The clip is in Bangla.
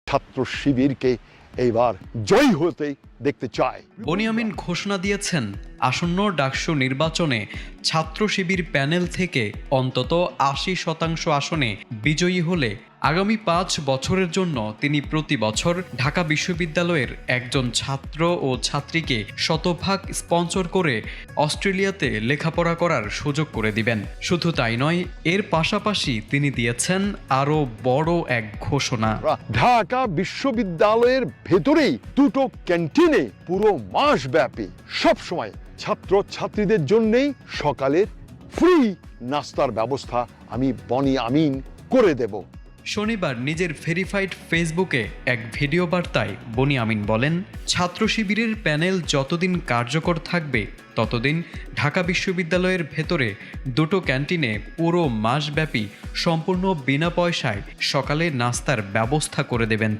ছাত্র শিবিরকে এইবার জয়ী হতে দেখতে চায়। বনিয়ামিন ঘোষণা দিয়েছেন আসন্ন ডাকসু নির্বাচনে ছাত্র শিবির প্যানেল থেকে অন্তত ৮০% আসনে বিজয়ী হলে আগামী ৫ বছরের জন্য তিনি প্রতি বছর ঢাকা বিশ্ববিদ্যালয়ের একজন ছাত্র ও ছাত্রীকে শতভাগ স্পন্সর করে অস্ট্রেলিয়াতে লেখাপড়া করার সুযোগ করে দিবেন। শুধু তাই নয়, এর পাশাপাশি তিনি দিয়েছেন আরও বড় এক ঘোষণা। ঢাকা বিশ্ববিদ্যালয়ের ভেতরেই দুটো ক্যান্টিনে পুরো মাস ব্যাপী সবসময় ছাত্র ছাত্রীদের জন্যই সকালের ফ্রি নাস্তার ব্যবস্থা আমি বনিয়ামিন করে দেব। শনিবার নিজের ভেরিফাইড ফেসবুকে এক ভিডিও বার্তায় বনিয়ামিন বলেন, ছাত্র শিবিরের প্যানেল যতদিন কার্যকর থাকবে ততদিন ঢাকা বিশ্ববিদ্যালয়ের ভেতরে দুটো ক্যান্টিনে পুরো মাসব্যাপী সম্পূর্ণ বিনা পয়সায় সকালে নাস্তার ব্যবস্থা করে দেবেন